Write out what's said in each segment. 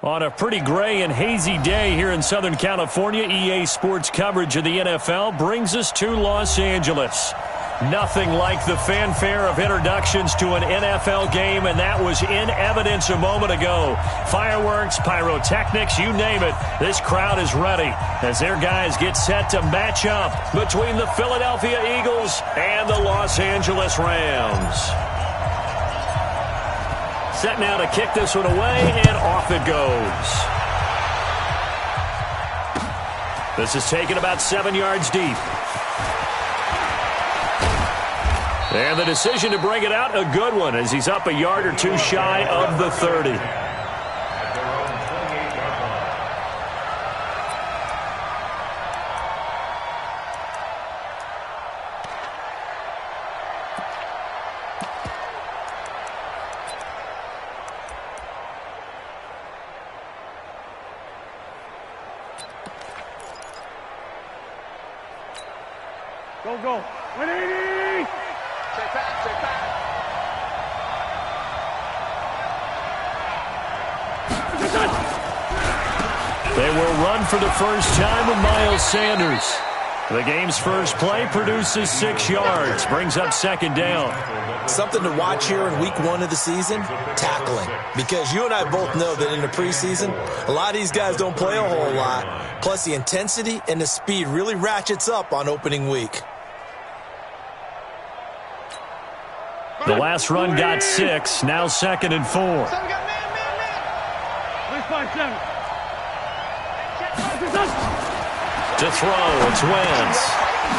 On a pretty gray and hazy day here in Southern California, EA Sports coverage of the NFL brings us to Los Angeles. Nothing like the fanfare of introductions to an NFL game, and that was in evidence a moment ago. Fireworks, pyrotechnics, you name it. This crowd is ready as their guys get set to match up between the Philadelphia Eagles and the Los Angeles Rams. Set now to kick this one away, and off it goes. This is taken about 7 yards deep. And the decision to bring it out, a good one, as he's up a yard or two shy of the 30. Go. 180! Check back. They will run for the first time with Miles Sanders. The game's first play produces 6 yards, brings up second down. Something to watch here in week 1 of the season, tackling. Because you and I both know that in the preseason, a lot of these guys don't play a whole lot. Plus the intensity and the speed really ratchets up on opening week. The last run got 6, now 2nd and 4. Man. To throw, it's Wentz.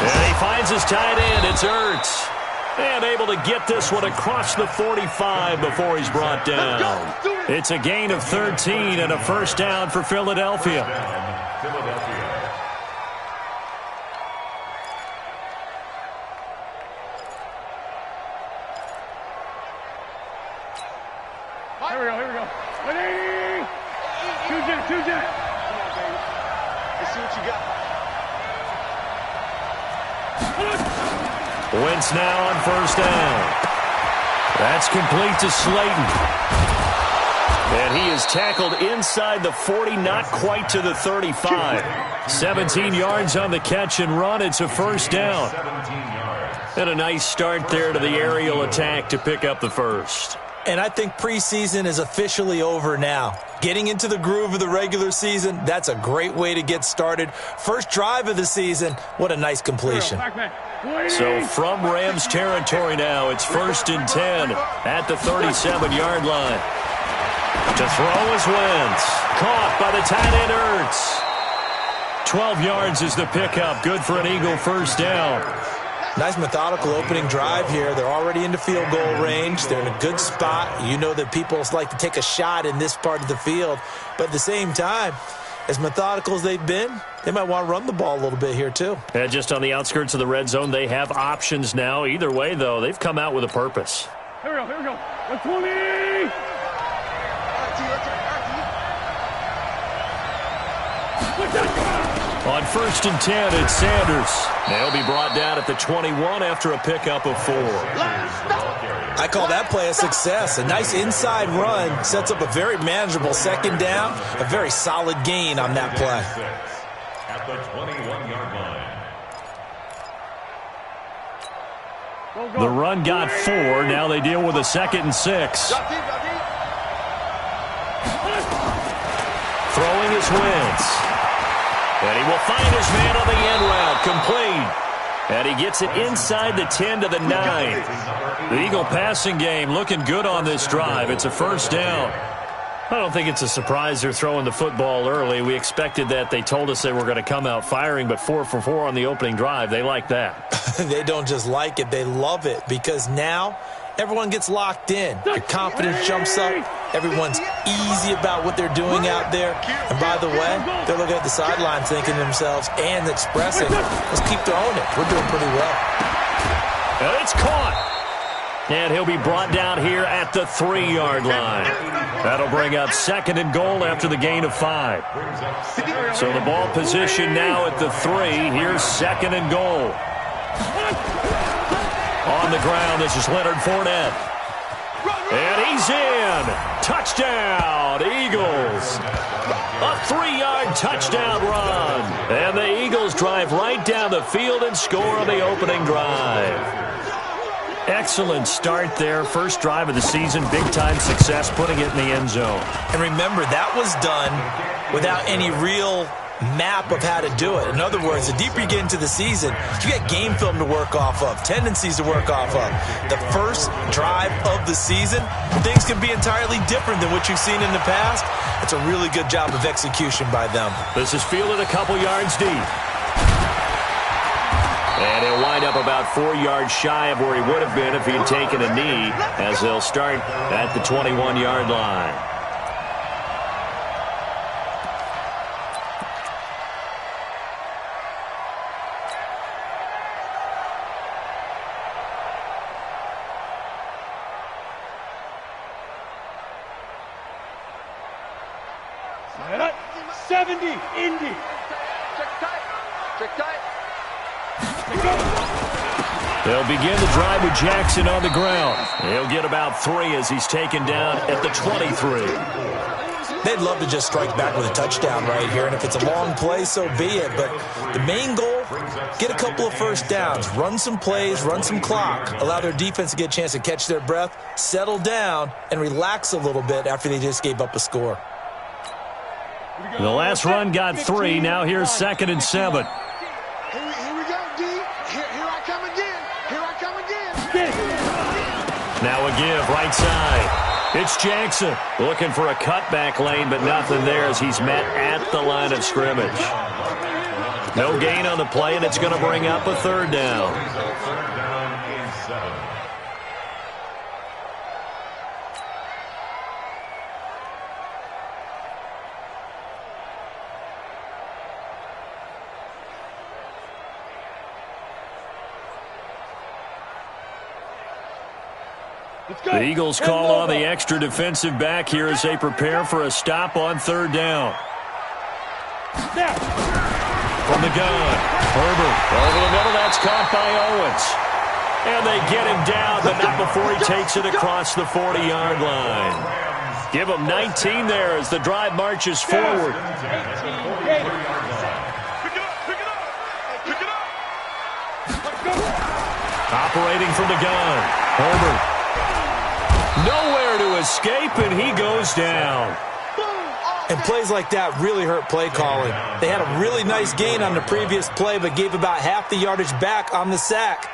And he finds his tight end, it's Ertz. And able to get this one across the 45 before he's brought down. It's a gain of 13 and a first down for Philadelphia. Here we go. 180! Two jet. Let's see what you got. Wentz now on first down. That's complete to Slayton. And he is tackled inside the 40, not quite to the 35. 17 yards on the catch and run. It's a first down. And a nice start there to the aerial attack to pick up the first. And I think preseason is officially over now. Getting into the groove of the regular season, that's a great way to get started. First drive of the season, what a nice completion. So from Rams territory now, it's 1st and 10 at the 37-yard line. To throw is Wentz. Caught by the tight end Ertz. 12 yards is the pickup. Good for an Eagle first down. Nice methodical opening drive here. They're already into field goal range. They're in a good spot. You know that people like to take a shot in this part of the field. But at the same time, as methodical as they've been, they might want to run the ball a little bit here too. And just on the outskirts of the red zone, they have options now. Either way, though, they've come out with a purpose. Here we go. 120! On 1st and 10, it's Sanders. They'll be brought down at the 21 after a pickup of 4. I call that play a success. A nice inside run sets up a very manageable second down. A very solid gain on that play. At the 21-yard line. The run got 4. Now they deal with a 2nd and 6. Throwing is Wentz. And he will find his man on the end route, complete. And he gets it inside the 10 to the 9. The Eagle passing game looking good on this drive. It's a first down. I don't think it's a surprise they're throwing the football early. We expected that. They told us they were going to come out firing, but 4 for 4 on the opening drive. They like that. They don't just like it, they love it, because now everyone gets locked in. Your confidence jumps up. Everyone's easy about what they're doing out there. And by the way, they're looking at the sidelines thinking to themselves and expressing, let's keep throwing it. We're doing pretty well. And it's caught. And he'll be brought down here at the 3-yard line. That'll bring up 2nd and goal after the gain of 5. So the ball position now at the 3. Here's 2nd and goal. On the ground, this is Leonard Fournette. And he's in. Touchdown, Eagles. A 3-yard touchdown run. And the Eagles drive right down the field and score on the opening drive. Excellent start there. First drive of the season. Big-time success putting it in the end zone. And remember, that was done without any real map of how to do it. In other words, the deeper you get into the season, you got game film to work off of, tendencies to work off of. The first drive of the season, things can be entirely different than what you've seen in the past. It's a really good job of execution by them. This is fielded a couple yards deep. And he'll wind up about 4 yards shy of where he would have been if he had taken a knee, as they'll start at the 21-yard line. Set up. 70, Indy. Check tight. They'll begin the drive with Jackson on the ground. He'll get about 3 as he's taken down at the 23. They'd love to just strike back with a touchdown right here, and if it's a long play, so be it. But the main goal, get a couple of first downs, run some plays, run some clock, allow their defense to get a chance to catch their breath, settle down, and relax a little bit after they just gave up a score. The last run got 3. Now here's 2nd and 7. Here we go, D. Here I come again. Here I come again. Now a give, right side. It's Jackson looking for a cutback lane, but nothing there as he's met at the line of scrimmage. No gain on the play, and it's going to bring up a 3rd down. Third down and 7. The Eagles call on the extra defensive back here as they prepare for a stop on 3rd down. From the gun, Herbert over the middle. That's caught by Owens. And they get him down, but not before he takes it across the 40-yard line. Give him 19 there as the drive marches forward. Operating from the gun, Herbert. Nowhere to escape, and he goes down. And plays like that really hurt play calling. They had a really nice gain on the previous play, but gave about half the yardage back on the sack.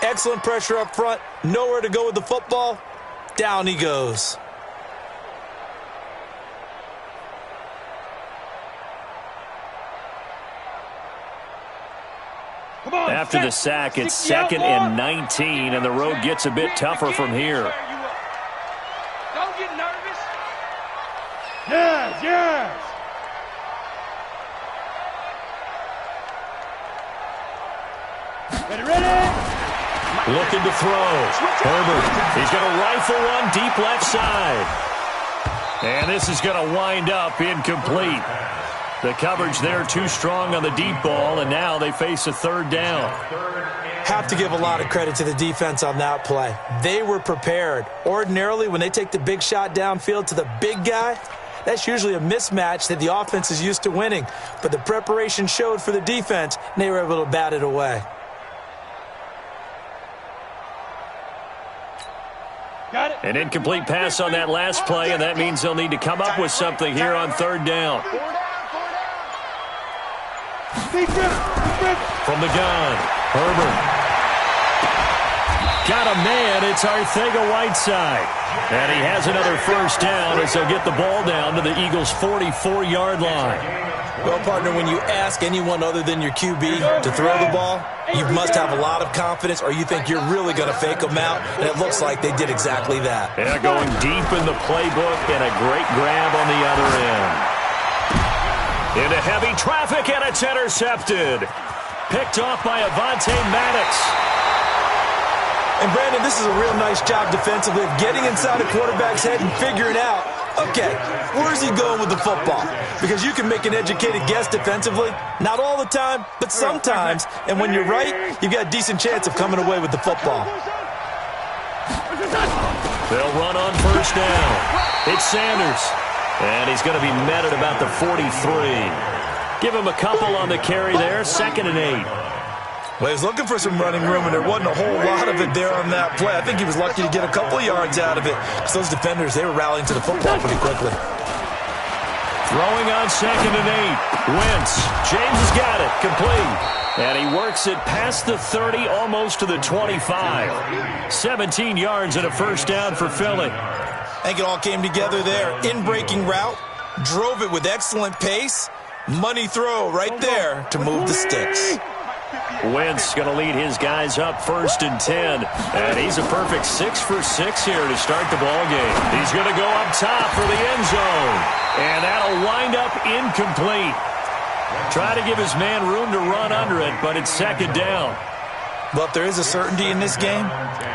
Excellent pressure up front. Nowhere to go with the football. Down he goes. After the sack, it's 2nd and 19, and the road gets a bit tougher from here. Don't get nervous. Yes. Ready? Looking to throw. Herbert, he's going to rifle one deep left side. And this is going to wind up incomplete. The coverage there too strong on the deep ball, and now they face a 3rd down. Have to give a lot of credit to the defense on that play. They were prepared. Ordinarily, when they take the big shot downfield to the big guy, that's usually a mismatch that the offense is used to winning. But the preparation showed for the defense, and they were able to bat it away. Got it. An incomplete pass on that last play, and that means they'll need to come up with something here on 3rd down. From the gun, Herbert. Got a man, it's Arcega-Whiteside. And he has another first down as they'll get the ball down to the Eagles' 44-yard line. Well, partner, when you ask anyone other than your QB to throw the ball, you must have a lot of confidence or you think you're really going to fake them out, and it looks like they did exactly that. Yeah, going deep in the playbook and a great grab on the other end. Into heavy traffic, and it's intercepted. Picked off by Avonte Maddox. And, Brandon, this is a real nice job defensively of getting inside a quarterback's head and figuring out, okay, where's he going with the football? Because you can make an educated guess defensively. Not all the time, but sometimes. And when you're right, you've got a decent chance of coming away with the football. They'll run on first down. It's Sanders. And he's going to be met at about the 43. Give him a couple on the carry there. 2nd and 8. Well, he was looking for some running room, and there wasn't a whole lot of it there on that play. I think he was lucky to get a couple of yards out of it, because those defenders, they were rallying to the football pretty quickly. Throwing on 2nd and 8. Wentz. James has got it. Complete. And he works it past the 30, almost to the 25. 17 yards and a first down for Philly. I think it all came together there. In-breaking route. Drove it with excellent pace. Money throw right there to move the sticks. Wentz going to lead his guys up 1st and 10. And he's a perfect 6 for 6 here to start the ball game. He's going to go up top for the end zone. And that'll wind up incomplete. Try to give his man room to run under it, but it's 2nd down. But there is a certainty in this game.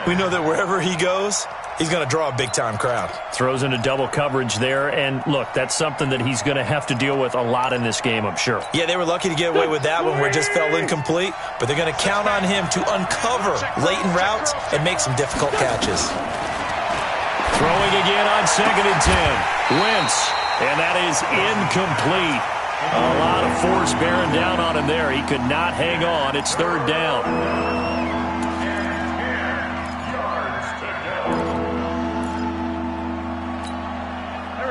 We know that wherever he goes, he's going to draw a big-time crowd. Throws into double coverage there, and look, that's something that he's going to have to deal with a lot in this game, I'm sure. Yeah, they were lucky to get away with that one where it just fell incomplete, but they're going to count on him to uncover latent routes and make some difficult catches. Throwing again on 2nd and 10. Wentz, and that is incomplete. A lot of force bearing down on him there. He could not hang on. It's 3rd down.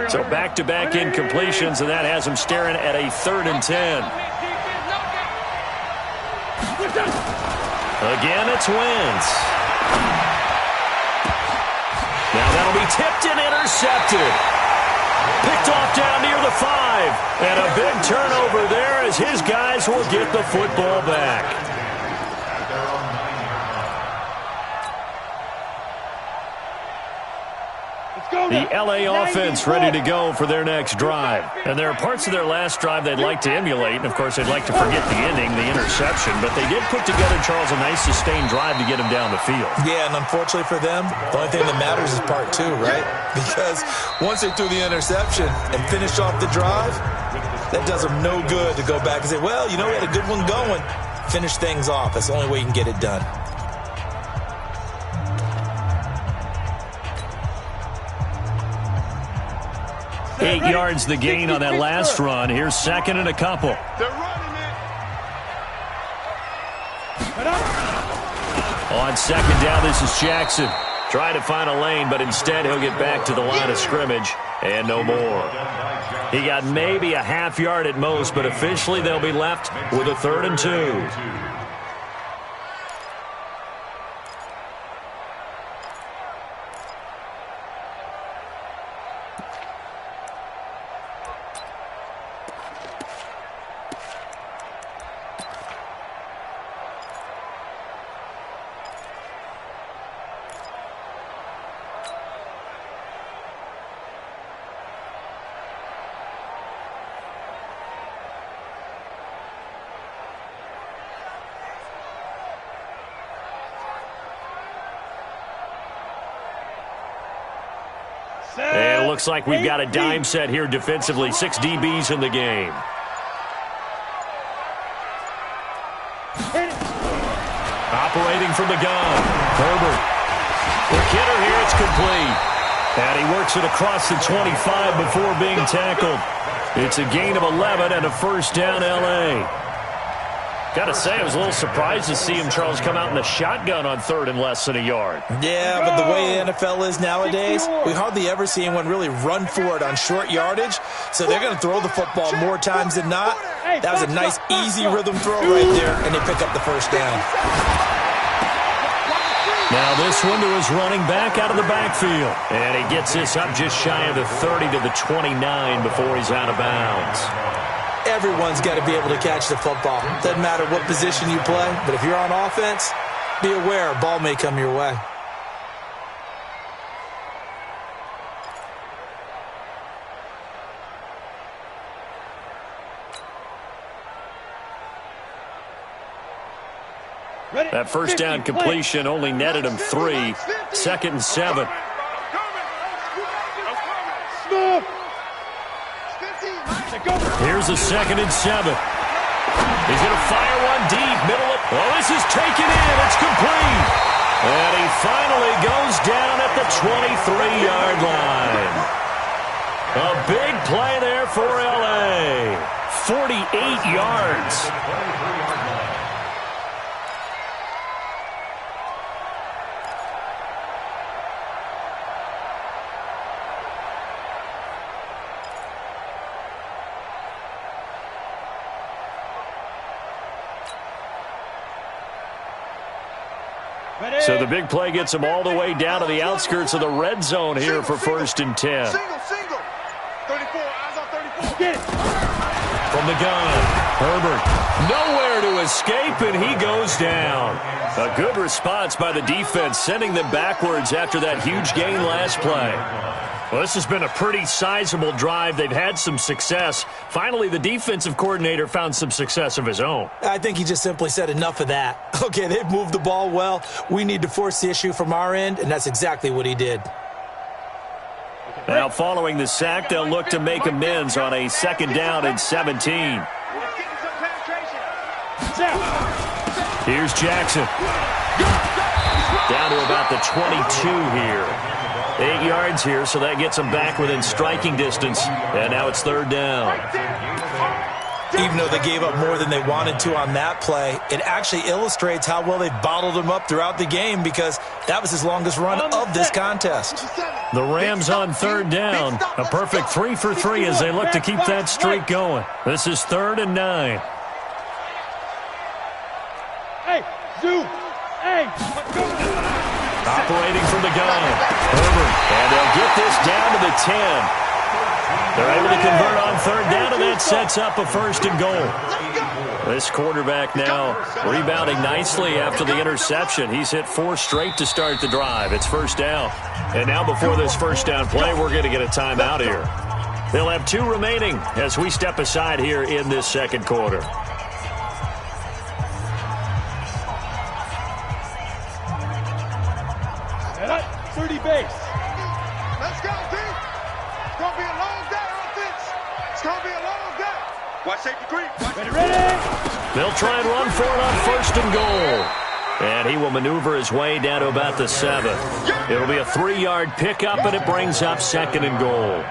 So back-to-back incompletions, and that has him staring at a 3rd and 10. Again, it's Wentz. Now that'll be tipped and intercepted. Picked off down near the 5. And a big turnover there as his guys will get the football back. The LA offense ready to go for their next drive. And there are parts of their last drive they'd like to emulate. And, of course, they'd like to forget the ending, the interception. But they did put together, Charles, a nice sustained drive to get him down the field. Yeah, and unfortunately for them, the only thing that matters is part 2, right? Because once they threw the interception and finished off the drive, that does them no good to go back and say, well, you know, we had a good one going. Finish things off. That's the only way you can get it done. Eight yards the gain on that last run. Here's 2nd and a couple. They're running it. On 2nd down, this is Jackson. Trying to find a lane, but instead he'll get back to the line of scrimmage and no more. He got maybe a half yard at most, but officially they'll be left with a 3rd and 2. And it looks like we've got a dime set here defensively. 6 DBs in the game. Operating from the gun. Herbert. The kidder here, it's complete. And he works it across the 25 before being tackled. It's a gain of 11 and a first down, L.A. Got to say, I was a little surprised to see him, Charles, come out in the shotgun on 3rd and less than a yard. Yeah, but the way the NFL is nowadays, we hardly ever see anyone really run for it on short yardage. So they're going to throw the football more times than not. That was a nice, easy rhythm throw right there, and they pick up the first down. Now this one to his running back out of the backfield. And he gets this up just shy of the 30 to the 29 before he's out of bounds. Everyone's got to be able to catch the football. Doesn't matter what position you play, but if you're on offense, be aware a ball may come your way. That first down completion only netted him 3. 2nd and 7. Here's a 2nd and 7. He's going to fire one deep, middle of... Oh, this is taken in. It's complete. And he finally goes down at the 23-yard line. A big play there for L.A. 48 yards. So the big play gets them all the way down to the outskirts of the red zone here for 1st and 10. Single. 34, eyes on 34. Get it. From the gun, Herbert nowhere to escape, and he goes down. A good response by the defense, sending them backwards after that huge gain last play. Well, this has been a pretty sizable drive. They've had some success. Finally, the defensive coordinator found some success of his own. I think he just simply said enough of that. Okay, they've moved the ball well. We need to force the issue from our end, and that's exactly what he did. Now, following the sack, they'll look to make amends on a 2nd down and 17. Here's Jackson. Down to about the 22 here. 8 yards here, so that gets them back within striking distance. And now it's 3rd down. Even though they gave up more than they wanted to on that play, it actually illustrates how well they bottled him up throughout the game, because that was his longest run of this contest. The Rams on 3rd down. A perfect 3 for 3 as they look to keep that streak going. This is 3rd and 9. Hey, Zoo. Hey, Operating from the gun, Herbert, and they'll get this down to the 10. They're able to convert on 3rd down, and that sets up a 1st and goal. This quarterback now rebounding nicely after the interception. He's hit 4 straight to start the drive. It's 1st down. And now before this 1st down play, we're going to get a timeout here. They'll have 2 remaining as we step aside here in this 2nd quarter. Base. Let's go, team. It's going to be a long day on offense. It's going to be a long day. Watch safety creep. Ready. They'll try and run for it on 1st and goal. And he will maneuver his way down to about the 7. It'll be a 3-yard pickup, and it brings up 2nd and goal.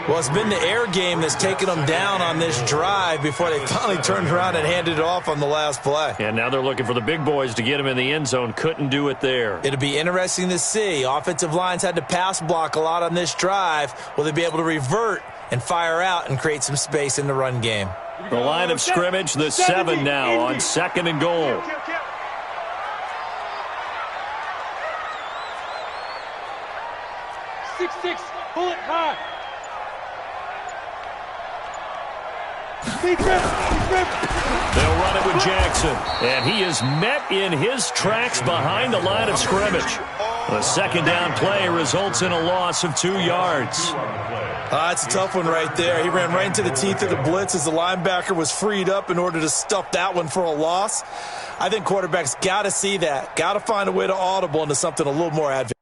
Well, it's been the air game that's taken them down on this drive before they finally turned around and handed it off on the last play. And now they're looking for the big boys to get him in the end zone. Couldn't do it there. It'll be interesting to see. Offensive lines had to pass block a lot on this drive. Will they be able to revert and fire out and create some space in the run game? The line of scrimmage, the 7 now on 2nd and goal. 6-6, pull it high. They'll run it with Jackson, and he is met in his tracks behind the line of scrimmage. A 2nd down play results in a loss of 2 yards. That's a tough one right there. He ran right into the teeth of the blitz as the linebacker was freed up in order to stuff that one for a loss. I think quarterbacks got to see that, got to find a way to audible into something a little more advantageous.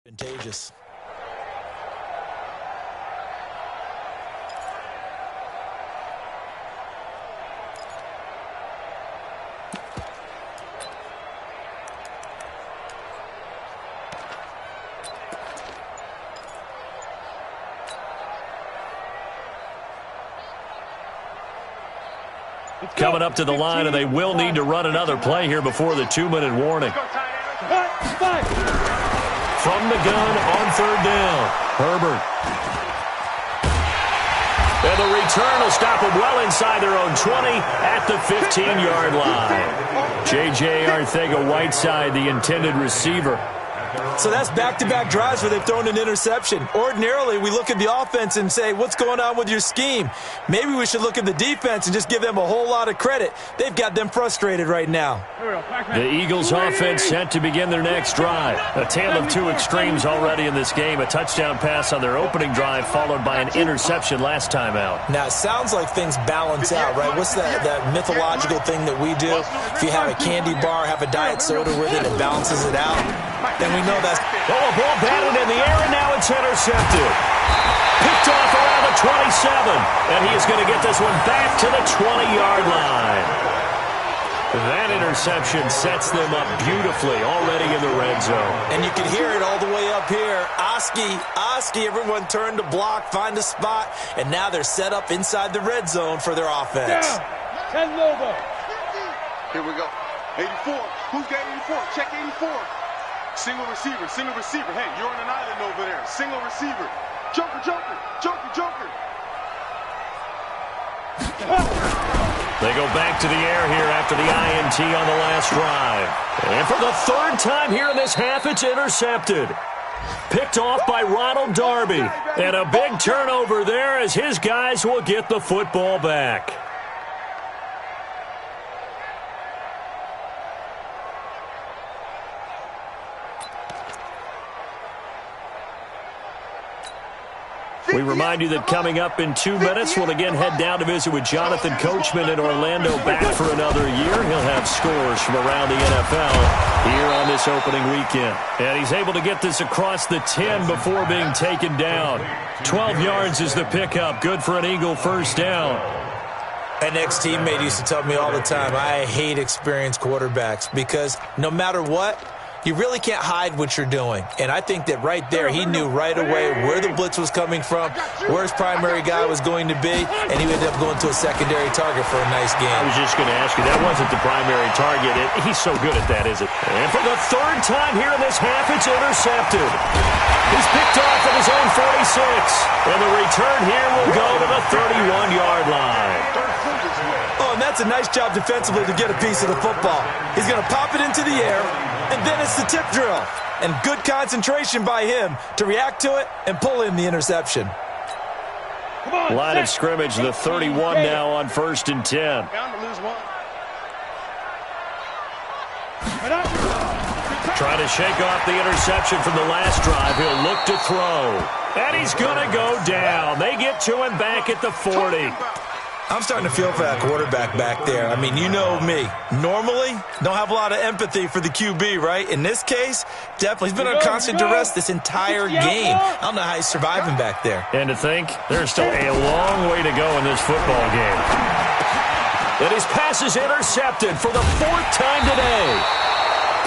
Advantageous. Coming up to the line, and they will need to run another play here before the 2-minute warning. From the gun on 3rd down, Herbert. And the return will stop them well inside their own 20 at the 15-yard line. J.J. Arcega-Whiteside, the intended receiver. So that's back-to-back drives where they've thrown an interception. Ordinarily, we look at the offense and say, what's going on with your scheme? Maybe we should look at the defense and just give them a whole lot of credit. They've got them frustrated right now. The Eagles offense set to begin their next drive. A tale of two extremes already in this game. A touchdown pass on their opening drive followed by an interception last time out. Now, it sounds like things balance out, right? What's that mythological thing that we do? If you have a candy bar, have a diet soda with it, it balances it out. Then we know that's... Oh, a ball batted in the air, and now it's intercepted. Picked off around the 27, and he is going to get this one back to the 20-yard line. That interception sets them up beautifully already in the red zone. And you can hear it all the way up here. Oski, everyone turned to block, find a spot, and now they're set up inside the red zone for their offense. Ten over. Here we go. 84. Who's got 84? Check 84. Single receiver, single receiver. Hey, you're on an island over there. Single receiver. Joker, joker, joker, joker. They go back to the air here after the INT on the last drive. And for the third time here in this half, it's intercepted. Picked off by Ronald Darby. And a big turnover there as his guys will get the football back. We remind you that coming up in 2 minutes, we'll again head down to visit with Jonathan Coachman in Orlando, back for another year. He'll have scores from around the NFL here on this opening weekend. And he's able to get this across the 10 before being taken down. 12 yards is the pickup. Good for an Eagle first down. An ex-teammate used to tell me all the time, I hate experienced quarterbacks because no matter what, you really can't hide what you're doing. And I think that right there, he knew right away where the blitz was coming from, where his primary guy was going to be, and he ended up going to a secondary target for a nice game. I was just going to ask you, that wasn't the primary target. He's so good at that, is it? And for the third time here in this half, it's intercepted. He's picked off at his own 46. And the return here will go to the 31-yard line. Oh, and that's a nice job defensively to get a piece of the football. He's going to pop it into the air, and then it's the tip drill. And good concentration by him to react to it and pull in the interception. Line of scrimmage, the 31 now on 1st and 10. Trying to shake off the interception from the last drive. He'll look to throw. And he's going to go down. They get to him back at the 40. I'm starting to feel for that quarterback back there. I mean, you know me. Normally, don't have a lot of empathy for the QB, right? In this case, definitely. He's been on constant duress this entire game. I don't know how he's surviving back there. And to think, there's still a long way to go in this football game. And his pass is intercepted for the 4th time today.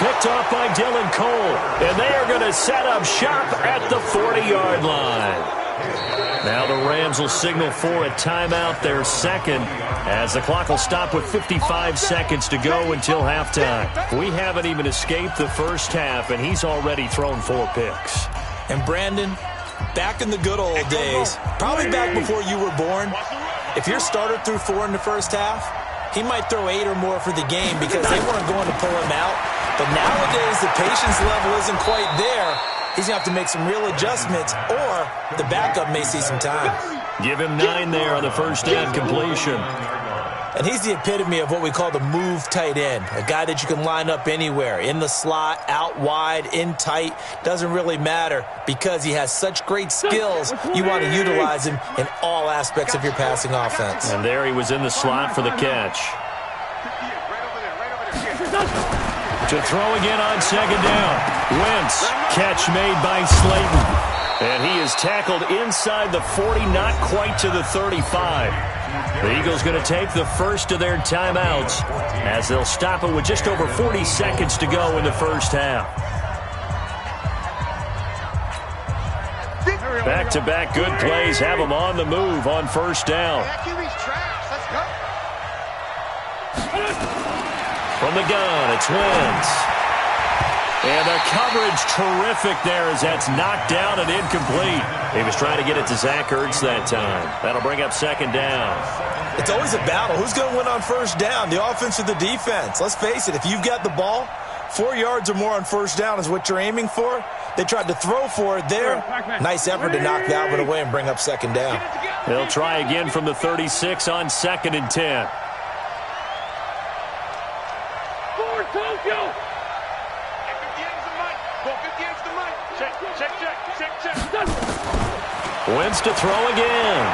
Picked off by Dylan Cole. And they are going to set up shop at the 40-yard line. Now the Rams will signal for a timeout, their second, as the clock will stop with 55 seconds to go until halftime. We haven't even escaped the first half, and he's already thrown 4 picks. And Brandon, back in the good old days, probably back before you were born, if your starter threw 4 in the first half, he might throw 8 or more for the game because they weren't going to pull him out. But nowadays, the patience level isn't quite there. He's going to have to make some real adjustments, or the backup may see some time. Give him 9 there on the first down completion. And he's the epitome of what we call the move tight end, a guy that you can line up anywhere, in the slot, out wide, in tight, doesn't really matter because he has such great skills. You want to utilize him in all aspects of your passing offense. And there he was in the slot for the catch. To throw again on second down. Wentz, catch made by Slayton. And he is tackled inside the 40, not quite to the 35. The Eagles going to take the first of their timeouts as they'll stop it with just over 40 seconds to go in the first half. Back-to-back good plays have them on the move on first down. From the gun, it's Wentz. And the coverage terrific there as that's knocked down and incomplete. He was trying to get it to Zach Ertz that time. That'll bring up second down. It's always a battle. Who's going to win on first down, the offense or the defense? Let's face it, if you've got the ball, 4 yards or more on first down is what you're aiming for. They tried to throw for it there. Nice effort to knock that one away and bring up second down. They'll try again from the 36 on 2nd and 10. Forward, Tokyo! Check. Wentz to throw again.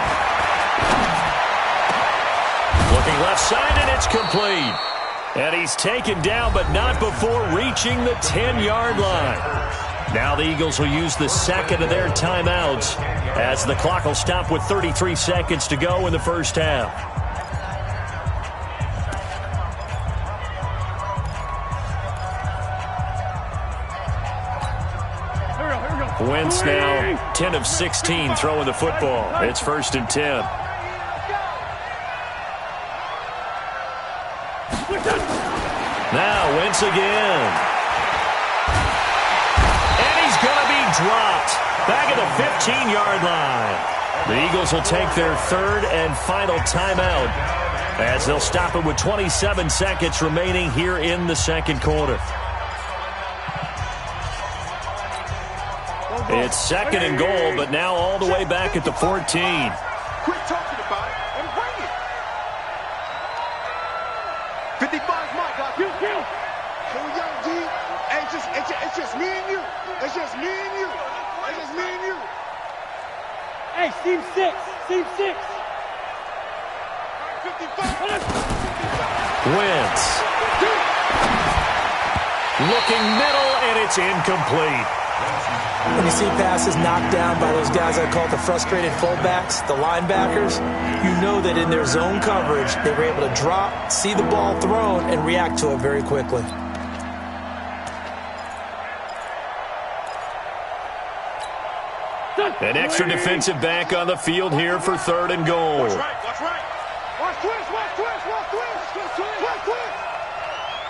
Looking left side, and it's complete. And he's taken down, but not before reaching the 10-yard line. Now the Eagles will use the second of their timeouts as the clock will stop with 33 seconds to go in the first half. Wentz now 10 of 16 throwing the football. It's 1st and 10. Now Wentz again. And he's going to be dropped back at the 15-yard line. The Eagles will take their 3rd and final timeout as they'll stop it with 27 seconds remaining here in the 2nd quarter. It's 2nd and goal, but now all the way back at the 14. Quit talking about it and bring it. 55's my guy. Kill. Here we go, G. Hey, it's just me and you. It's just me and you. It's just me and you. Hey, Team 6. Team 6. 55. Wentz. Looking middle, and it's incomplete. When you see passes knocked down by those guys I call the frustrated fullbacks, the linebackers, you know that in their zone coverage, they were able to drop, see the ball thrown, and react to it very quickly. An extra defensive back on the field here for 3rd and goal. Watch right. Watch twist.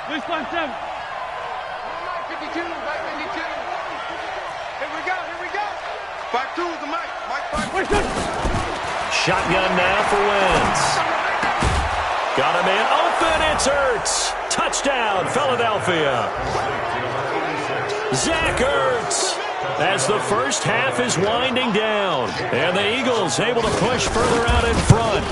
Twist on 7. 52. Here we go. 5-2 is the mic. Mike 5-2. Shotgun now for Wentz. Got him in open. It's Ertz. Touchdown, Philadelphia. Zach Ertz as the first half is winding down. And the Eagles able to push further out in front.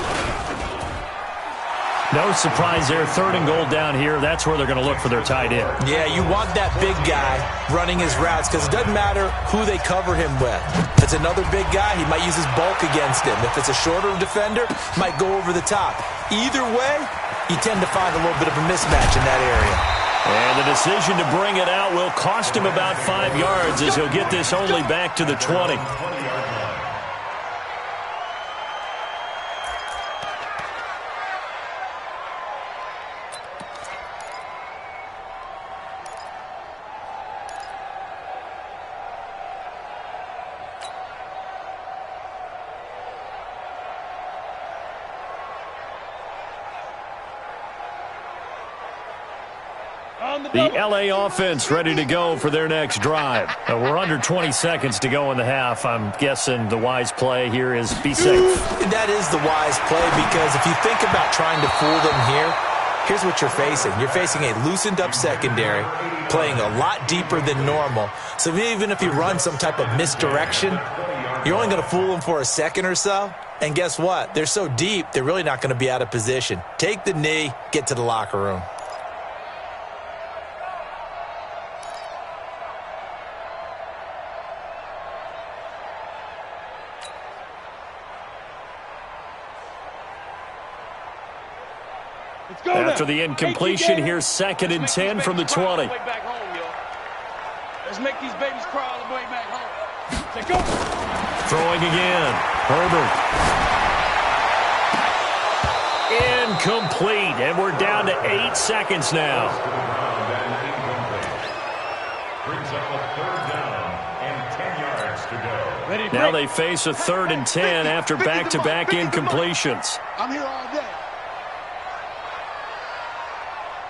No surprise there. 3rd and goal down here. That's where they're going to look for their tight end. Yeah, you want that big guy running his routes because it doesn't matter who they cover him with. If it's another big guy, he might use his bulk against him. If it's a shorter defender, he might go over the top. Either way, you tend to find a little bit of a mismatch in that area. And the decision to bring it out will cost him about 5 yards as he'll get this only back to the 20. The LA offense ready to go for their next drive. We're under 20 seconds to go in the half. I'm guessing the wise play here is be safe. That is the wise play because if you think about trying to fool them here, here's what you're facing. You're facing a loosened up secondary, playing a lot deeper than normal. So even if you run some type of misdirection, you're only going to fool them for a second or so. And guess what? They're so deep, they're really not going to be out of position. Take the knee, get to the locker room. After the incompletion, here's 2nd and 10 from the 20. Let's make these babies cry all the way back home. Let's go. Throwing again. Herbert. Incomplete. And we're down to 8 seconds now. Brings up a 3rd down and 10 yards to go. Now they face a 3rd and 10 after back-to-back incompletions. I'm here all day.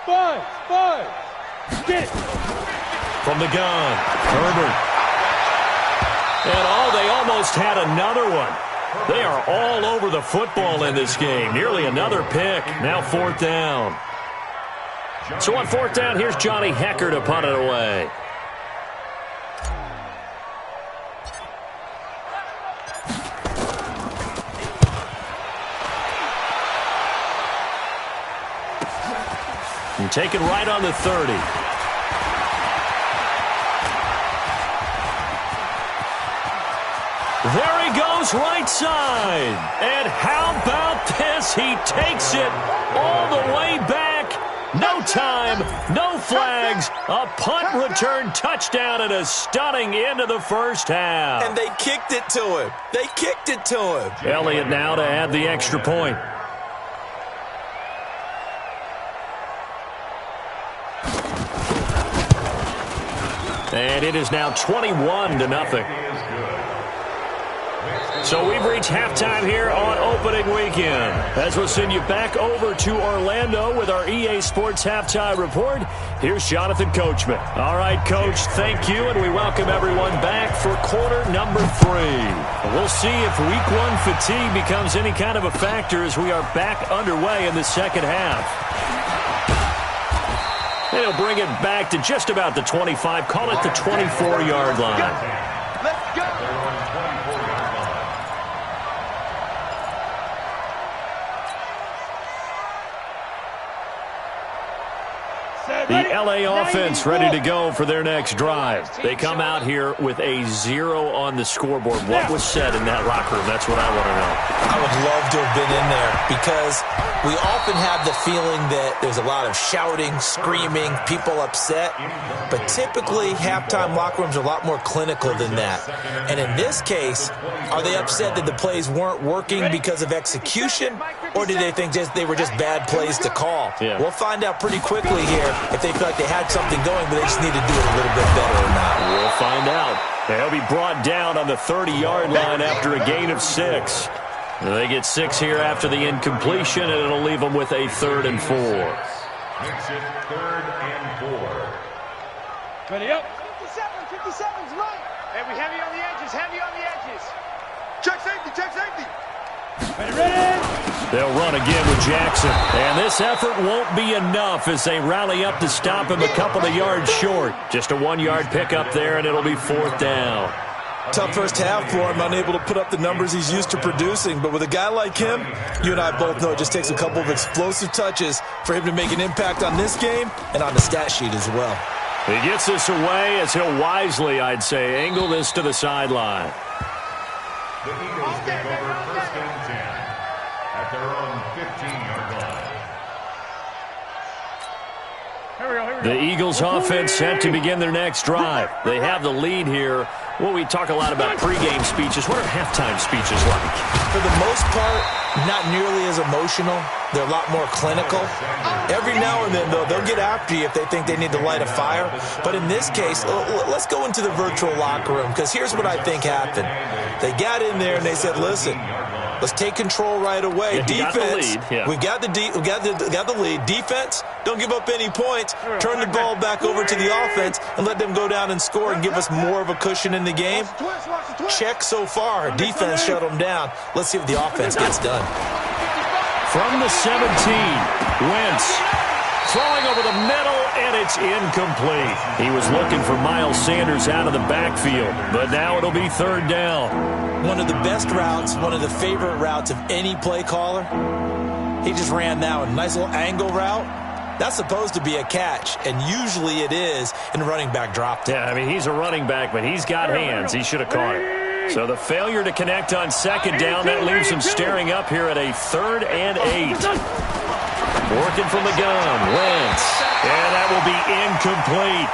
5. Get it. From the gun, Herbert. And they almost had another one. They are all over the football in this game. Nearly another pick. Now 4th down. So on 4th down, here's Johnny Hecker to punt it away. And taken right on the 30. There he goes, right side. And how about this? He takes it all the way back. No time, no flags, a punt return touchdown and a stunning end of the first half. And they kicked it to him. They kicked it to him. Elliott now to add the extra point. And it is now 21-0. So we've reached halftime here on opening weekend. As we'll send you back over to Orlando with our EA Sports Halftime Report, here's Jonathan Coachman. All right, Coach, thank you, and we welcome everyone back for quarter number 3. We'll see if Week 1 fatigue becomes any kind of a factor as we are back underway in the second half. And he'll bring it back to just about the 25, call it the 24-yard line. Let's go. The LA offense ready to go for their next drive. They come out here with a 0 on the scoreboard. What was said in that locker room? That's what I want to know. I would love to have been in there because we often have the feeling that there's a lot of shouting, screaming, people upset. But typically, halftime locker rooms are a lot more clinical than that. And in this case, are they upset that the plays weren't working because of execution? Or did they think they were just bad plays to call? Yeah. We'll find out pretty quickly here if they feel like they had something going, but they just need to do it a little bit better or not. We'll find out. They'll be brought down on the 30-yard line after a gain of 6. They get 6 here after the incompletion, and it'll leave them with a 3rd and 4. Makes it 3rd and 4. Ready up. 57's right. Hey, we heavy on the edges, heavy on the edges. Check safety, check safety. Ready. They'll run again with Jackson. And this effort won't be enough as they rally up to stop him a couple of yards short. Just a 1-yard pickup there, and it'll be 4th down. Tough first half for him, unable to put up the numbers he's used to producing. But with a guy like him, you and I both know it just takes a couple of explosive touches for him to make an impact on this game and on the stat sheet as well. He gets this away as he'll wisely, I'd say, angle this to the sideline. The Eagles take over 1st and 10 at their own 15-yard line. The Eagles offense set to begin their next drive. They have the lead here. Well, we talk a lot about pregame speeches. What are halftime speeches like? For the most part, not nearly as emotional. They're a lot more clinical. Every now and then, though, they'll get after you if they think they need to light a fire. But in this case, let's go into the virtual locker room, because here's what I think happened. They got in there and they said, listen, let's take control right away. Yeah, Defense, we got the lead. Defense, don't give up any points. Turn the ball back over to the offense and let them go down and score and give us more of a cushion in the game. Check so far. Defense shut them down. Let's see what the offense gets done. From the 17, Wentz throwing over the middle, and it's incomplete. He was looking for Miles Sanders out of the backfield, but now it'll be 3rd down. One of the best routes, one of the favorite routes of any play caller. He just ran that one. Nice little angle route. That's supposed to be a catch, and usually it is, and the running back dropped it. Yeah, I mean, he's a running back, but he's got hands. He should have caught it. So the failure to connect on 2nd down, that leaves him staring up here at a 3rd and 8. Working from the gun, Wentz. And that will be incomplete.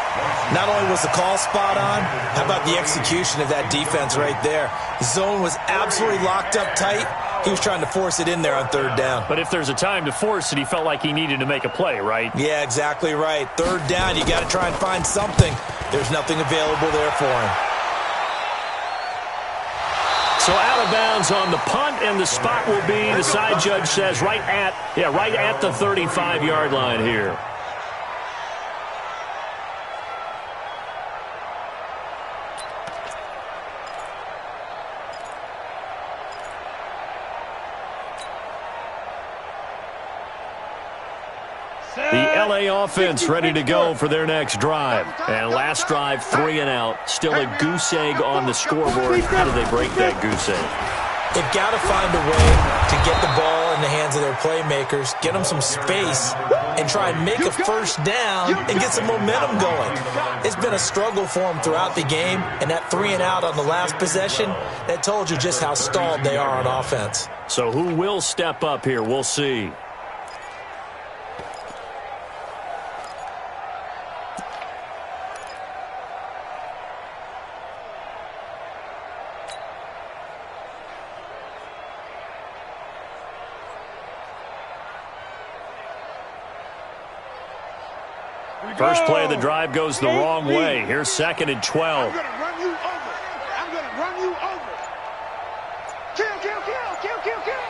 Not only was the call spot on, how about the execution of that defense right there? Zone was absolutely locked up tight. He was trying to force it in there on 3rd down. But if there's a time to force it, he felt like he needed to make a play, right? Yeah, exactly right. 3rd down, you got to try and find something. There's nothing available there for him. So out of bounds on the punt, and the spot will be, the side judge says, right at the 35-yard line here. offense ready to go for their next drive. And last drive, 3 and out. Still a goose egg on the scoreboard. How do they break that goose egg? They've got to find a way to get the ball in the hands of their playmakers, get them some space, and try and make a first down and get some momentum going. It's been a struggle for them throughout the game, and that 3 and out on the last possession, that told you just how stalled they are on offense. So who will step up here? We'll see. First play of the drive goes the wrong way. Here's 2nd and 12. I'm going to run you over. I'm going to run you over. Kill, kill, kill, kill, kill, kill.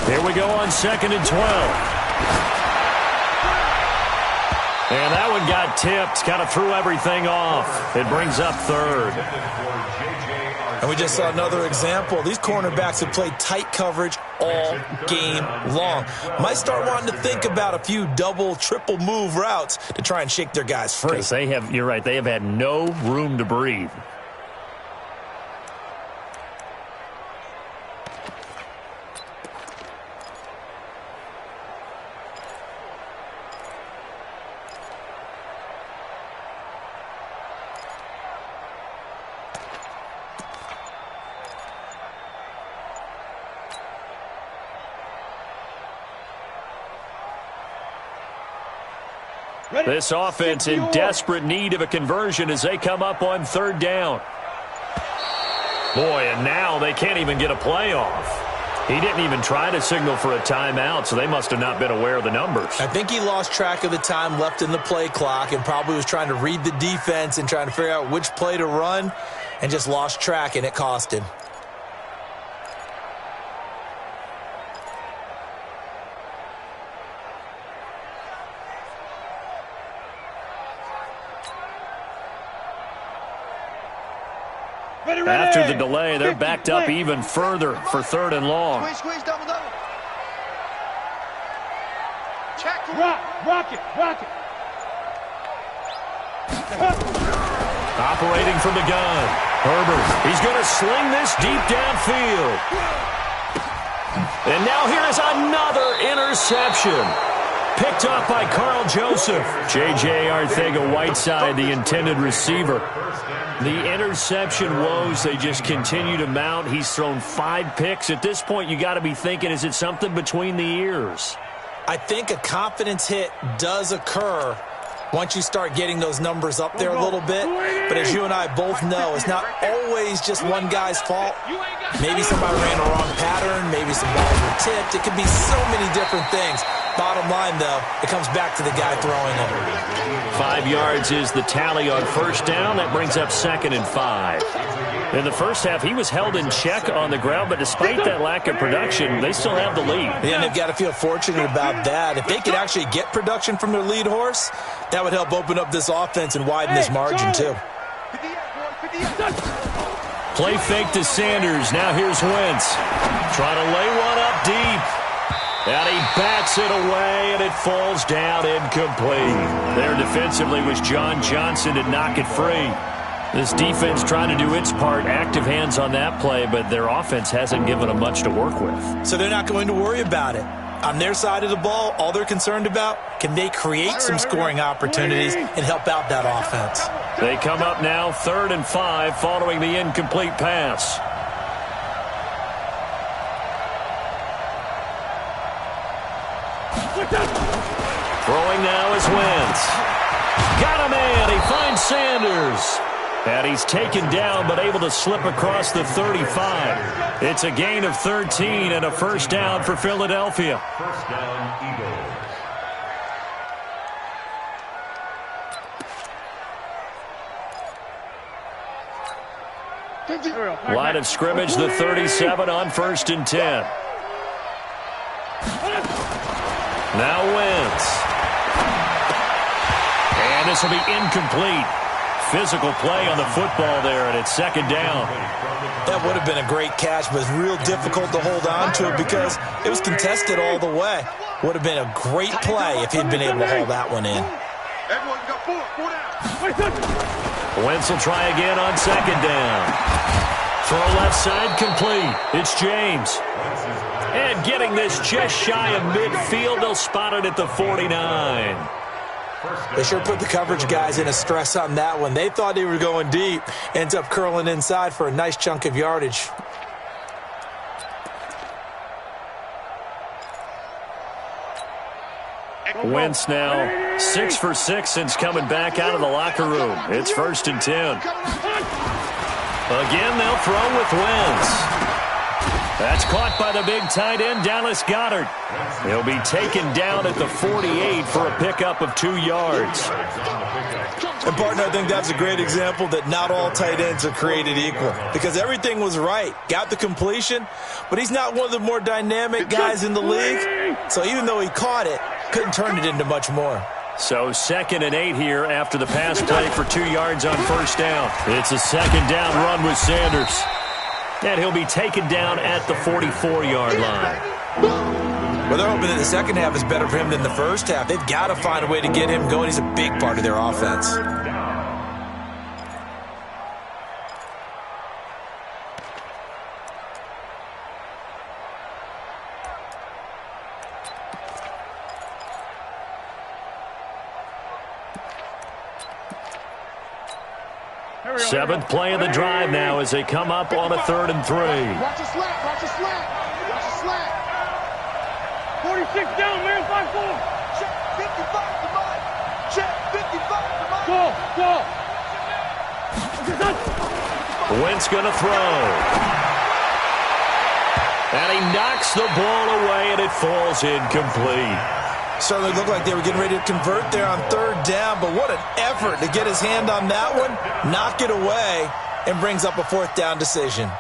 Here we go on 2nd and 12. And that one got tipped. Kind of threw everything off. It brings up 3rd. And we just saw another example. These cornerbacks have played tight coverage all game long. Might start wanting to think about a few double, triple move routes to try and shake their guys free. Because you're right, they have had no room to breathe. This offense in desperate need of a conversion as they come up on 3rd down. Boy, and now they can't even get a play off. He didn't even try to signal for a timeout, so they must have not been aware of the numbers. I think he lost track of the time left in the play clock and probably was trying to read the defense and trying to figure out which play to run and just lost track, and it cost him. After the delay, they're backed up even further for 3rd and long. Squeeze, double, double. Check. Rock it. Operating from the gun. Herbert, he's going to sling this deep downfield. And now here is another interception. Picked up by Carl Joseph. J.J. Arcega-Whiteside, the intended receiver. The interception woes, they just continue to mount. He's thrown 5 picks. At this point, you got to be thinking, is it something between the ears? I think a confidence hit does occur once you start getting those numbers up there a little bit. But as you and I both know, it's not always just one guy's fault. Maybe somebody ran a wrong pattern. Maybe some balls were tipped. It could be so many different things. Bottom line, though, it comes back to the guy throwing it. 5 yards is the tally on 1st down. That brings up 2nd and 5. In the first half, he was held in check on the ground, but despite that lack of production, they still have the lead. And they've got to feel fortunate about that. If they could actually get production from their lead horse, that would help open up this offense and widen this margin, too. Play fake to Sanders. Now here's Wentz. Trying to lay one up deep. And he bats it away, and it falls down incomplete. There defensively was John Johnson to knock it free. This defense trying to do its part, active hands on that play, but their offense hasn't given them much to work with. So they're not going to worry about it. On their side of the ball, all they're concerned about, can they create some scoring opportunities and help out that offense? They come up now 3rd and 5 following the incomplete pass. Throwing now is Wentz. Got a man. He finds Sanders. And he's taken down but able to slip across the 35. It's a gain of 13 and a 1st down for Philadelphia. 1st down, Eagles. Line of scrimmage, the 37 on 1st and 10. Now Wentz. And this will be incomplete. physical play on the football there, and it's second down. That would have been a great catch, but it's real difficult to hold on to it because it was contested all the way. Would have been a great play if he'd been able to hold that one in. Everyone got four down. Wentz will try again on second down. Throw left side complete. It's James. And getting this just shy of midfield, they'll spot it at the 49. They sure put the coverage guys in a stress on that one. They thought they were going deep. Ends up curling inside for a nice chunk of yardage. Wentz now 6 for 6 since coming back out of the locker room. It's 1st and 10. Again, they'll throw with Wentz. That's caught by the big tight end, Dallas Goedert. He'll be taken down at the 48 for a pickup of 2 yards. And, partner, I think that's a great example that not all tight ends are created equal because everything was right. Got the completion, but he's not one of the more dynamic guys in the league. So even though he caught it, couldn't turn it into much more. So 2nd and 8 here after the pass play for 2 yards on first down. It's a second down run with Sanders. And he'll be taken down at the 44-yard line. Well, they're hoping that the second half is better for him than the first half. They've got to find a way to get him going. He's a big part of their offense. Seventh play of the drive now as they come up on a 3rd and 3. Watch a slant, watch a slant, watch a slant. 46 down, man, 5-4. Check 55 to mine. Check 55 to mine. Go. Wentz going to throw. And he knocks the ball away, and it falls incomplete. Certainly looked like they were getting ready to convert there on 3rd down, but what an effort to get his hand on that one, knock it away, and brings up a 4th down decision.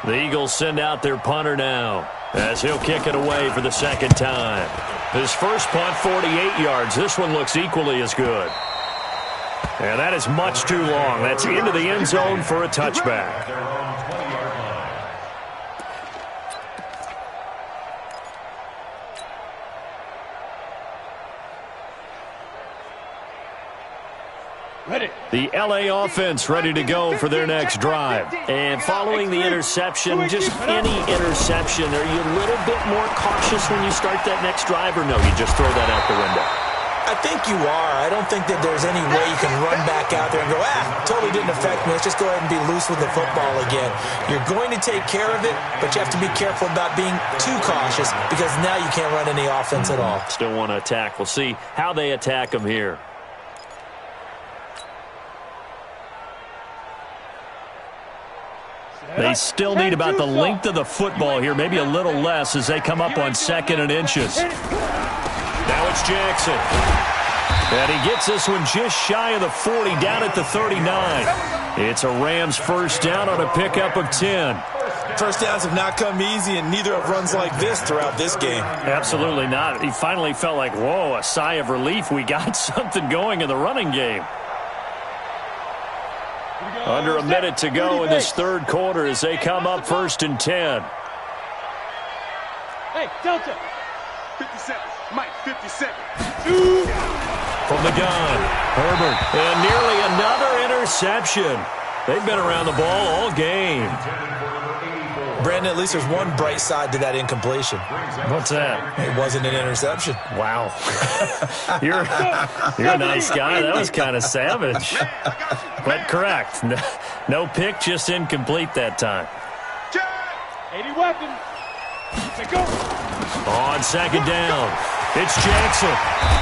The Eagles send out their punter now as he'll kick it away for the 2nd time. His first punt, 48 yards. This one looks equally as good. And that is much too long. That's into the end zone for a touchback. The L.A. offense ready to go for their next drive. And following the interception, just any interception, are you a little bit more cautious when you start that next drive, or no, you just throw that out the window? I think you are. I don't think that there's any way you can run back out there and go, totally didn't affect me. Let's just go ahead and be loose with the football again. You're going to take care of it, but you have to be careful about being too cautious because now you can't run any offense at all. Still want to attack. We'll see how they attack them here. They still need about the length of the football here, maybe a little less as they come up on 2nd and inches. Now it's Jackson. And he gets this one just shy of the 40, down at the 39. It's a Rams first down on a pickup of 10. First downs have not come easy, and neither have runs like this throughout this game. Absolutely not. He finally felt like, whoa, a sigh of relief. We got something going in the running game. Under a minute to go in this 3rd quarter as they come up 1st and 10. Hey, Delta. 50 seconds. Mike, 50 seconds. From the gun, Herbert. And nearly another interception. They've been around the ball all game. Brandon, at least there's one bright side to that incompletion. What's that? It wasn't an interception. Wow. You're a nice guy. That was kind of savage. But correct. No pick, just incomplete that time. 80 weapons. Let's go. On 2nd down, it's Jackson.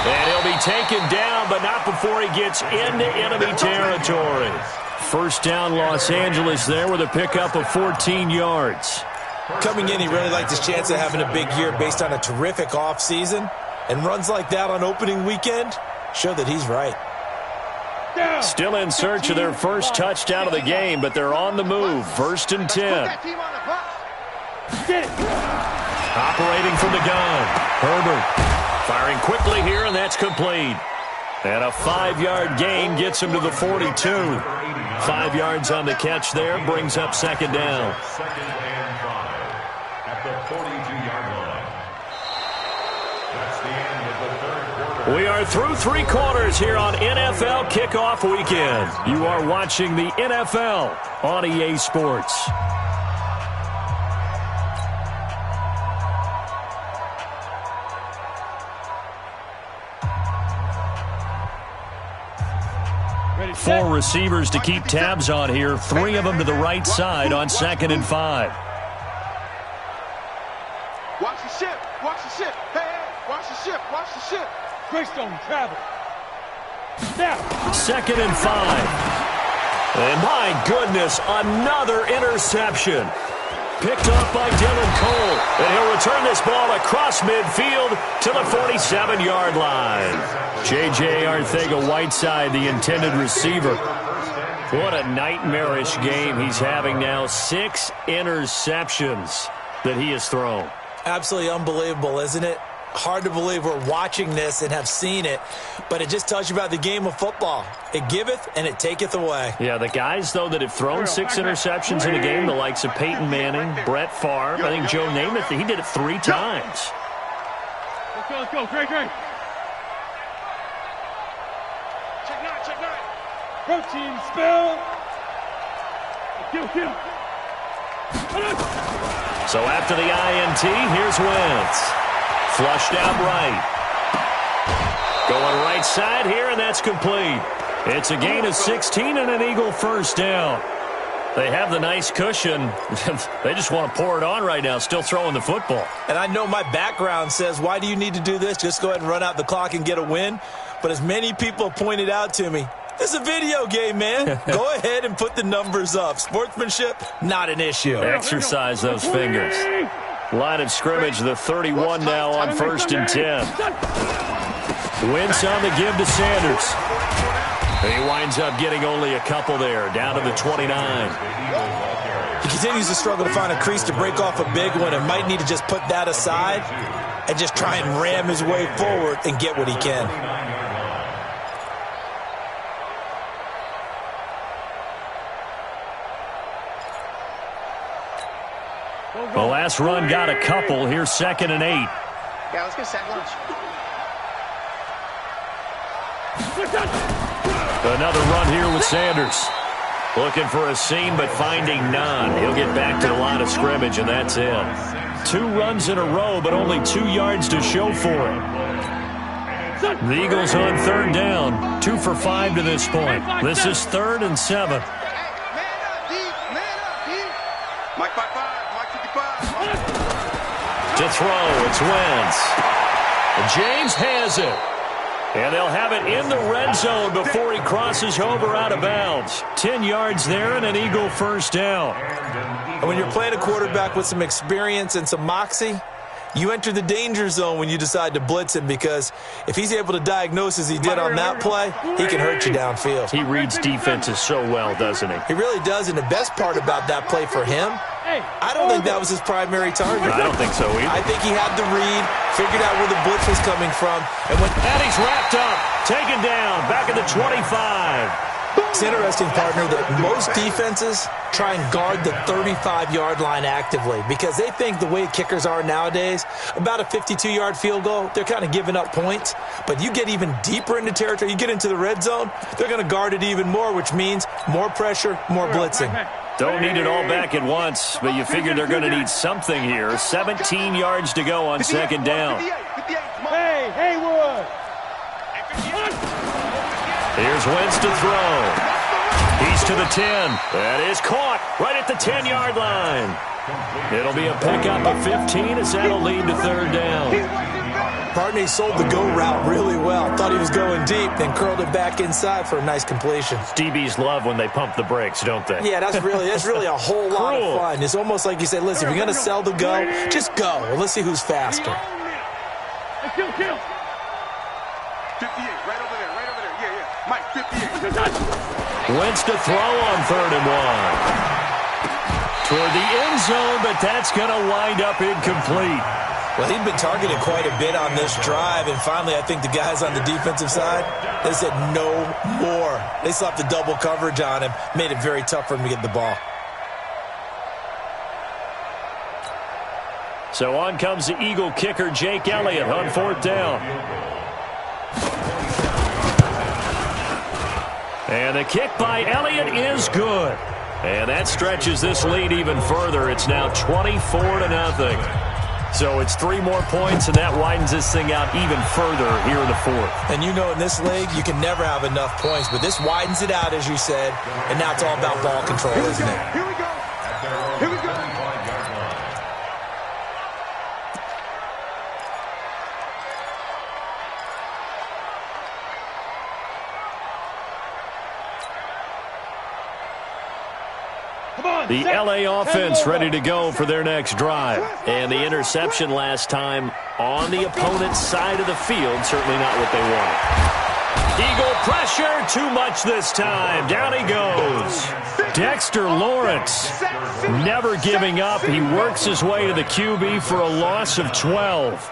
And he'll be taken down, but not before he gets into enemy territory. First down, Los Angeles there with a pickup of 14 yards. Coming in, he really liked his chance of having a big year based on a terrific offseason. And runs like that on opening weekend show that he's right. Still in search of their first touchdown of the game, but they're on the move. 1st and 10. Operating from the gun. Herbert firing quickly here, and that's complete. And a 5-yard gain gets him to the 42. 5 yards on the catch there, brings up second down. Second and 5 at the 42-yard line. That's the end of the third quarter. We are through 3 quarters here on NFL Kickoff Weekend. You are watching the NFL on EA Sports. Four receivers to keep tabs on here. 3 of them to the right side on 2nd and 5. Watch the ship. Watch the ship. Hey, watch the ship. Watch the ship. Greystone travel. Now. 2nd and 5. And my goodness, another interception. Picked off by Dylan Cole. And he'll return this ball across midfield to the 47-yard line. J.J. Arcega-Whiteside, the intended receiver. What a nightmarish game he's having now. 6 interceptions that he has thrown. Absolutely unbelievable, isn't it? Hard to believe we're watching this and have seen it, but it just tells you about the game of football. It giveth and it taketh away. Yeah, the guys, though, that have thrown 6 interceptions in a game, the likes of Peyton Manning, Brett Favre, I think Joe Namath, he did it 3 times. Let's go. Great. Check 9. Protein spill. Kill. So after the INT, here's Wentz. Flushed out right. Going right side here, and that's complete. It's a gain of 16 and an Eagle first down. They have the nice cushion. They just want to pour it on right now, still throwing the football. And I know my background says, why do you need to do this? Just go ahead and run out the clock and get a win. But as many people pointed out to me, this is a video game, man. Go ahead and put the numbers up. Sportsmanship, not an issue. Exercise those fingers. Line of scrimmage, the 31 now on 1st and 10. Wentz on the give to Sanders. He winds up getting only a couple there, down to the 29. He continues to struggle to find a crease to break off a big one and might need to just put that aside and just try and ram his way forward and get what he can. The last run got a couple. Here's 2nd and 8. Yeah, let's get sack lunch. Another run here with Sanders. Looking for a seam, but finding none. He'll get back to the line of scrimmage, and that's it. 2 runs in a row, but only 2 yards to show for it. The Eagles on 3rd down. 2 for 5 to this point. This is 3rd and 7. Man up, D. Mike 55, Mike 55. To throw, it's Wentz. James has it. And they'll have it in the red zone before he crosses over out of bounds. 10 yards there and an Eagle first down. And when you're playing a quarterback with some experience and some moxie, you enter the danger zone when you decide to blitz him, because if he's able to diagnose as he did on that play, he can hurt you downfield. He reads defenses so well, doesn't he? He really does, and the best part about that play for him, I don't think that was his primary target. I don't think so either. I think he had the read, figured out where the blitz was coming from, and he's wrapped up, taken down, back at the 25. It's interesting, partner, that most defenses try and guard the 35-yard line actively because they think the way kickers are nowadays, about a 52-yard field goal, they're kind of giving up points. But you get even deeper into territory, you get into the red zone, they're going to guard it even more, which means more pressure, more blitzing. Don't need it all back at once, but you figure they're going to need something here. 17 yards to go on 2nd down. Hey, Haywood. Here's Wentz to throw. He's to the 10. That is caught right at the 10-yard line. It'll be a pickup of 15 as that'll lead to 3rd down. Partner sold the go route really well. Thought he was going deep, then curled it back inside for a nice completion. DBs love when they pump the brakes, don't they? Yeah, that's really a whole lot of fun. It's almost like you say, listen, if you're going to sell the go, just go. And let's see who's faster. Kill. 58, right over there. Yeah. Mike, 58. Wentz to throw on 3rd and 1. Toward the end zone, but that's going to wind up incomplete. Well, he'd been targeted quite a bit on this drive, and finally I think the guys on the defensive side, they said no more. They slapped the double coverage on him, made it very tough for him to get the ball. So on comes the Eagle kicker, Jake Elliott, on 4th down. And the kick by Elliott is good. And that stretches this lead even further. It's now 24-0. So it's 3 more points, and that widens this thing out even further here in the 4th. And you know in this league, you can never have enough points, but this widens it out, as you said, and now it's all about ball control, isn't it? Here we go. Here we go. The LA offense ready to go for their next drive. And the interception last time on the opponent's side of the field, certainly not what they wanted. Eagle pressure, too much this time. Down he goes. Dexter Lawrence, never giving up. He works his way to the QB for a loss of 12.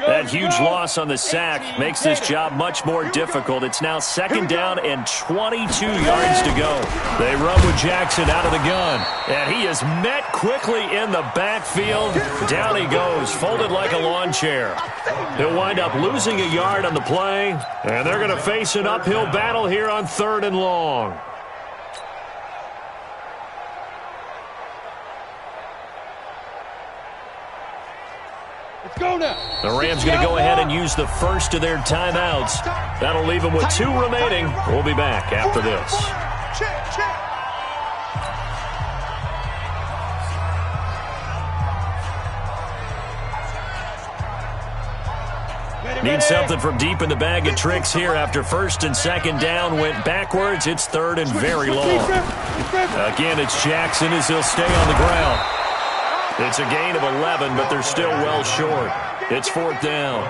That huge loss on the sack makes this job much more difficult. It's now 2nd down and 22 yards to go. They run with Jackson out of the gun. And he is met quickly in the backfield. Down he goes, folded like a lawn chair. He'll wind up losing a yard on the play. And they're going to face an uphill battle here on 3rd and long. The Rams going to go ahead and use the first of their timeouts. That'll leave them with 2 remaining. We'll be back after this. Need something from deep in the bag of tricks here after 1st and 2nd down. Went backwards. It's 3rd and very long. Again, it's Jackson as he'll stay on the ground. It's a gain of 11, but they're still well short. It's 4th down.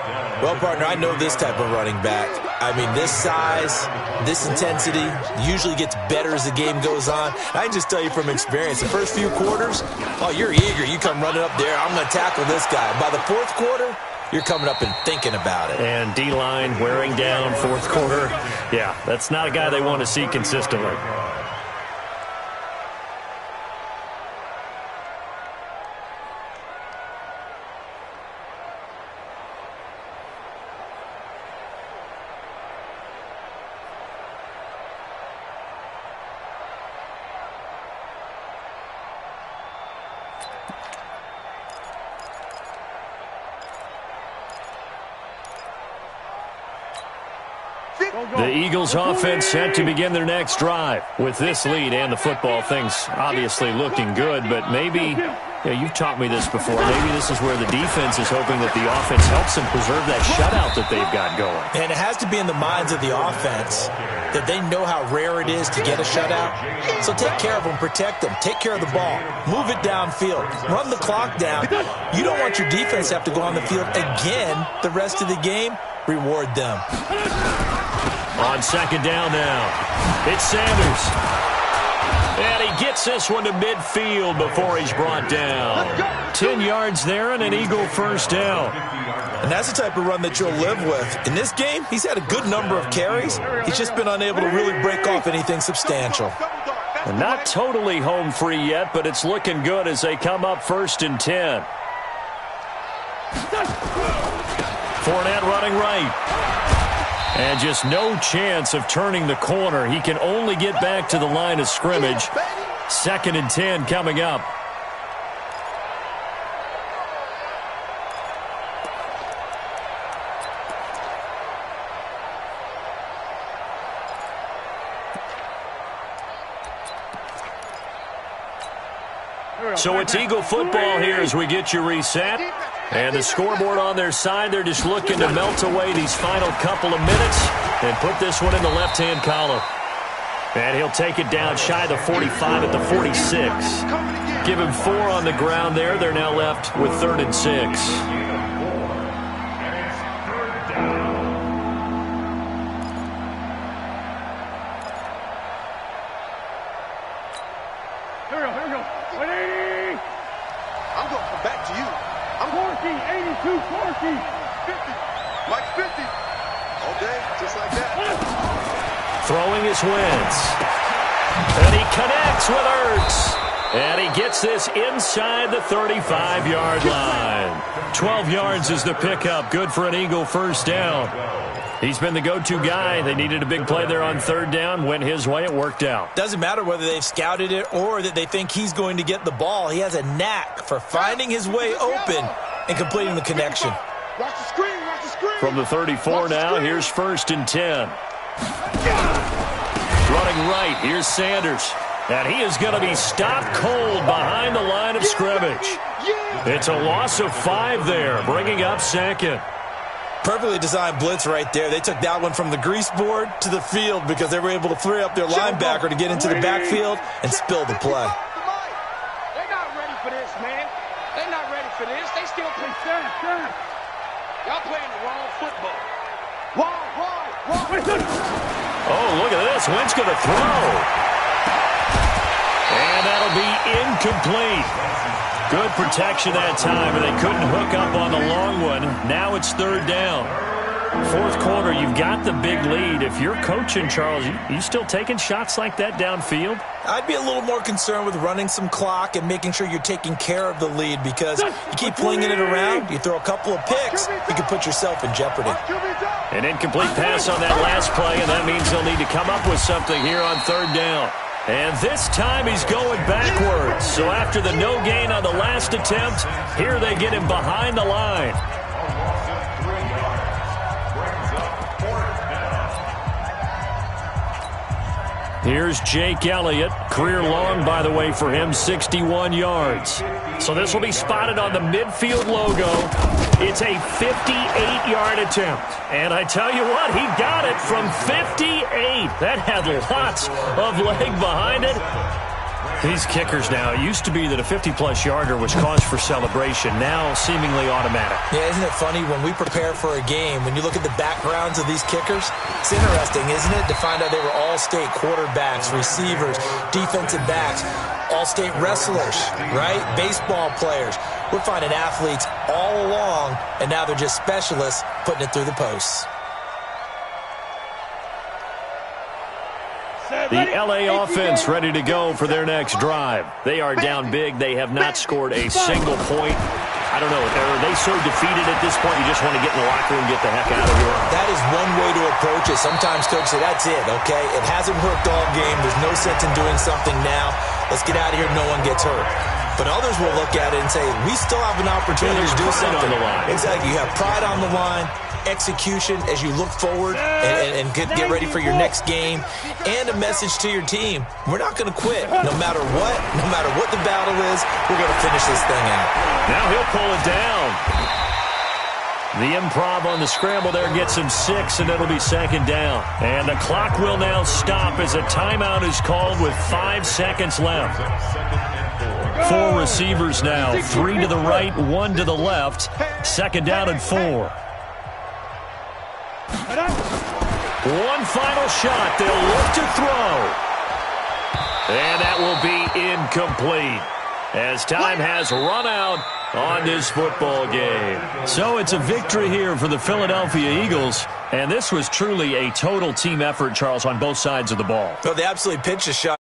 Well, partner, I know this type of running back. I mean, this size, this intensity usually gets better as the game goes on. I can just tell you from experience, the first few quarters, oh, you're eager. You come running up there. I'm going to tackle this guy. By the 4th quarter, you're coming up and thinking about it. And D-line wearing down 4th quarter. Yeah, that's not a guy they want to see consistently. The Eagles offense set to begin their next drive. With this lead and the football, things obviously looking good, but maybe, you've taught me this before, maybe this is where the defense is hoping that the offense helps them preserve that shutout that they've got going. And it has to be in the minds of the offense that they know how rare it is to get a shutout. So take care of them, protect them, take care of the ball, move it downfield, run the clock down. You don't want your defense to have to go on the field again the rest of the game. Reward them. On 2nd down now, it's Sanders. And he gets this one to midfield before he's brought down. 10 yards there and an Eagle 1st down. And that's the type of run that you'll live with. In this game, he's had a good number of carries. He's just been unable to really break off anything substantial. And not totally home free yet, but it's looking good as they come up 1st and 10. Fournette running right. And just no chance of turning the corner. He can only get back to the line of scrimmage. 2nd and 10 coming up. So it's Eagle football here as we get you reset. And the scoreboard on their side, they're just looking to melt away these final couple of minutes and put this one in the left-hand column. And he'll take it down shy of the 45 at the 46. Give him 4 on the ground there. They're now left with 3rd and 6. Here we go. 180. I'm going to come back to you. I'm 40, 82, 40. 50. Mike 50. All day, just like that. Throwing his wins. And he connects with Ertz. And he gets this inside the 35-yard line. 12 yards is the pickup. Good for an Eagle first down. He's been the go-to guy. They needed a big play there on third down. Went his way. It worked out. Doesn't matter whether they've scouted it or that they think he's going to get the ball. He has a knack for finding his way open and completing the connection. Watch the screen, watch the screen. From the 34 now, here's 1st and 10. Running right, here's Sanders. And he is going to be stopped cold behind the line of scrimmage. It's a loss of 5 there, bringing up 2nd. Perfectly designed blitz right there. They took that one from the grease board to the field because they were able to free up their linebacker to get into the backfield and spill the play. They're not ready for this, man. They're not ready for this. They still play fast. Y'all playing the wrong football. Why? Oh, look at this. Wentz going to throw. And that'll be incomplete. Good protection that time, and they couldn't hook up on the long one. Now it's 3rd down. 4th quarter, you've got the big lead. If you're coaching, Charles, you still taking shots like that downfield? I'd be a little more concerned with running some clock and making sure you're taking care of the lead because you keep flinging it around, you throw a couple of picks, you can put yourself in jeopardy. An incomplete pass on that last play, and that means they'll need to come up with something here on 3rd down. And this time he's going backwards. So after the no gain on the last attempt, here they get him behind the line. Here's Jake Elliott. Career long, by the way, for him, 61 yards. So this will be spotted on the midfield logo. It's a 58-yard attempt. And I tell you what, he got it from 58. That had lots of leg behind it. These kickers now, it used to be that a 50-plus yarder was cause for celebration. Now seemingly automatic. Yeah, isn't it funny when we prepare for a game, when you look at the backgrounds of these kickers, it's interesting, isn't it, to find out they were all-state quarterbacks, receivers, defensive backs, all-state wrestlers, right? Baseball players. We're finding athletes all along, and now they're just specialists putting it through the posts. The L.A. offense ready to go for their next drive. They are down big. They have not scored a single point. I don't know. Are they so defeated at this point you just want to get in the locker room and get the heck out of here? That is one way to approach it. Sometimes coaches say, that's it, okay? It hasn't worked all game. There's no sense in doing something now. Let's get out of here. No one gets hurt. But others will look at it and say, we still have an opportunity to do something. On the line. Exactly. You have pride on the line, execution as you look forward and get ready for your next game, and a message to your team. We're not going to quit. No matter what the battle is, we're going to finish this thing out. Now he'll pull it down. The improv on the scramble there gets him 6, and it'll be 2nd down. And the clock will now stop as a timeout is called with 5 seconds left. 4 receivers now, 3 to the right, 1 to the left. 2nd down and 4. One final shot. They'll look to throw. And that will be incomplete as time has run out on this football game. So it's a victory here for the Philadelphia Eagles. And this was truly a total team effort, Charles, on both sides of the ball. Well, they absolutely pitched a shot.